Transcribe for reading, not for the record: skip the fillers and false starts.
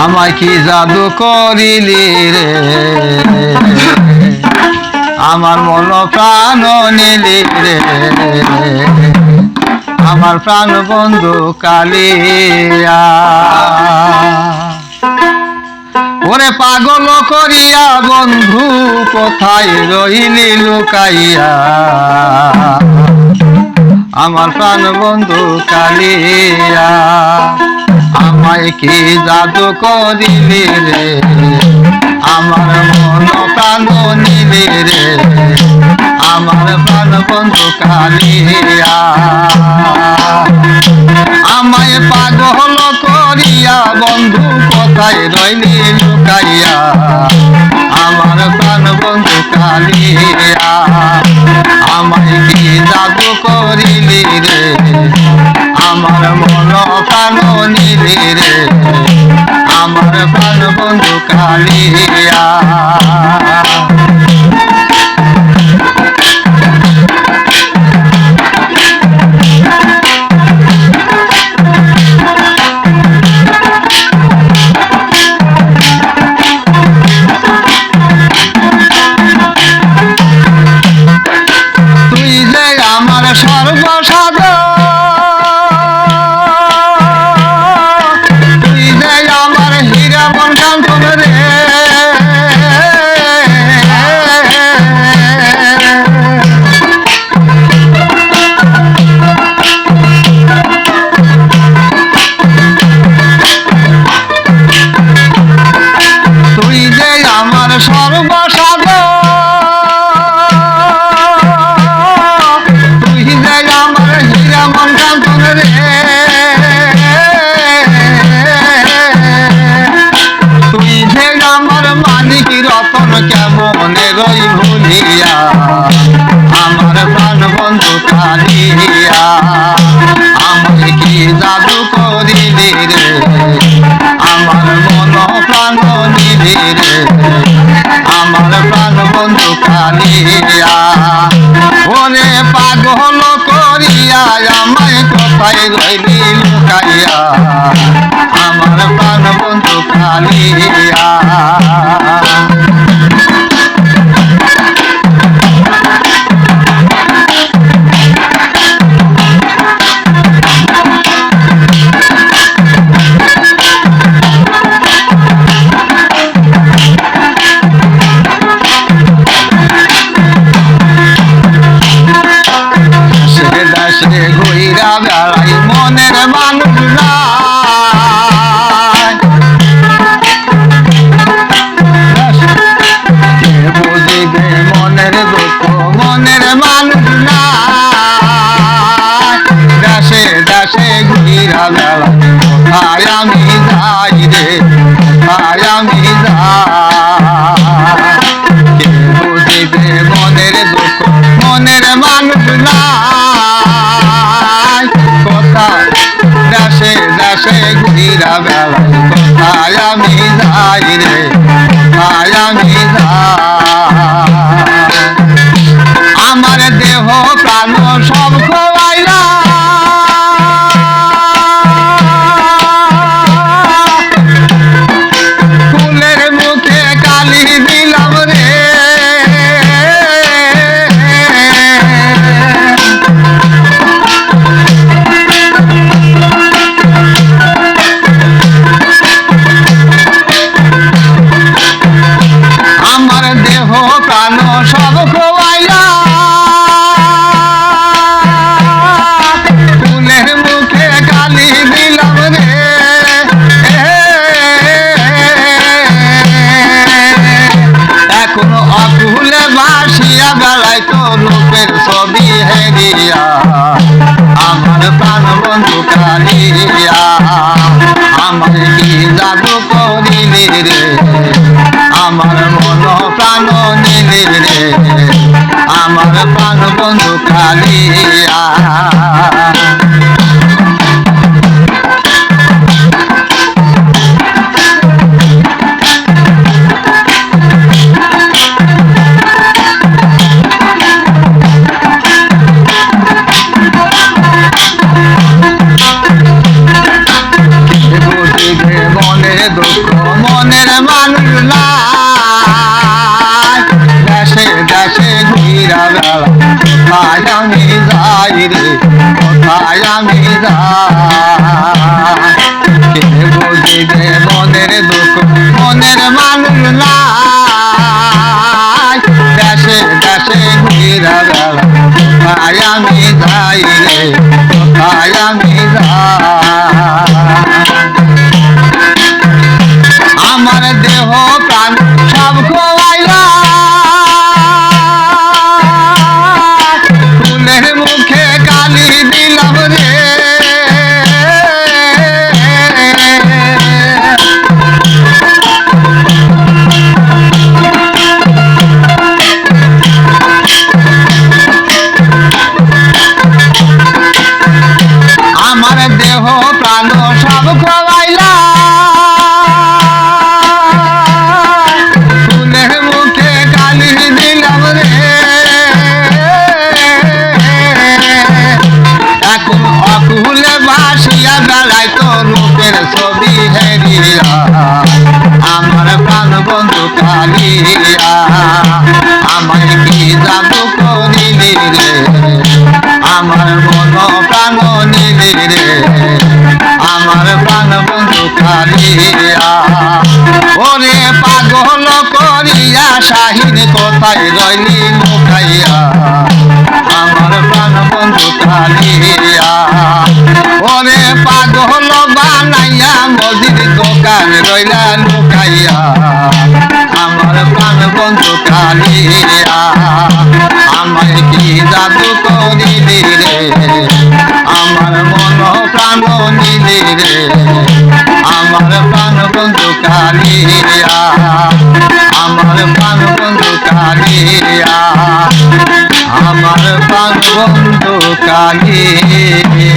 আমায় কি জাদু করিলি রে, আমার মন প্রাণ নিলি রে, আমার প্রাণ বন্ধু কালিয়া। ওরে পাগল করিয়া বন্ধু কোথায় রইলি লুকাইয়া, আমার প্রাণ বন্ধু কালিয়া। আমায় কি জাদু করিলি রে, আমার মন প্রাণ নিলি রে, আমার প্রাণ বন্ধু কালিয়া। আমায় পাগল করিয়া বন্ধু কোথায় রইলি লুকাইয়া, আমার প্রাণ বন্ধু কালিয়া। আমায় কি জাদু করিলি রে, আমার মন প্রাণ নিলি রে, আমার প্রাণ বন্ধু কালিয়া। তুই যে আমার সর্বসাধন, সর্বসাধন, তুই যে আমার হীরা মন কাঞ্চন রে, তুই যে আমার মানিক রতন কেমনে রই ভুলিয়া, আমার প্রাণ বন্ধু কালিয়া। আমায় কি জাদু করিলি রে, আমার মন প্রাণ নিলি রে, আমার প্রাণ বন্ধু কালিয়া। ওরে পাগল করিয়া আমায় কোথায় রইলি লুকাইয়া, আমার প্রাণ বন্ধু কালিয়া। ঘুইরা বেড়াই মনের মানুষ নাই, বুঝিবে মনের দুঃখ মনের মানুষ নাই। দেশে দেশে ঘুইরা বেড়াই কোথায় আমি যাই রে, কোথায় আমি যাই, বুঝিবে মনের দুঃখ মনের মানুষ নাই। দেশে দেশে ঘুরিরা বেড়াই কোথায় আমি যাই রে, কোথায় আমি যাই। আমার দেহ প্রাণ সব খোয়াইলা, ফুলের মুখে কালি দিলাম রে, আমার দেহ প্রাণ সব খোয়াইলা, ফুলের মুখে কালি দিলাম রে। এখনো অকুলে বাসিয়া বেলায় তো রূপের ছবি হেরিয়া, আমার প্রাণ বন্ধু কালিয়া। আমায় কি জাদু করিলি রে, আমার মন প্রাণ নিলি রে, আমার প্রাণ বন্ধু কালিয়া। দুঃখ মনের মানুষ নাই, দেশে দেশে ঘুরা বেড়া কোথায় আমি যাই রে, কোথায় আমি যাই। কে বুঝিবে মনের দুঃখ মনের মানুষ নাই, দেশে দেশে ঘুরা বেড়া কোথায় আমি যাই রে, কোথায় আমি যাই। আমার দেহ প্রাণ সব খোয়াইলা, ফুলের মুখে কালি দিলাম রে, আমার দেহ প্রাণ সব খোয়াইলা, ফুলের মুখে কালি দিলাম রে, এখন অকুলে ভাসিয়া বেড়ায় তো রূপের ছবি হেরিয়া, আমার প্রাণ বন্ধু কালিয়া, আমায় কি জাদু করিলি রে, আমার মন প্রাণ নিলি রে, আমার প্রাণ বন্ধু কালিয়া। ওরে পাগল করিয়া শাহিন কোথায় রইলি লুকাইয়া, আমার প্রাণ বন্ধু কালিয়া। ওরে পাগল বানাইয়া মজির দোকান রইলা লুকাইয়া, আমার প্রাণ বন্ধু কালিয়া, আমায় কি জাদু করিলি রে, আমার মন প্রাণ নিলি রে, আমার প্রাণ বন্ধু কালিয়া, আমার প্রাণ বন্ধু কালিয়া, আমার প্রাণ বন্ধু কালিয়া।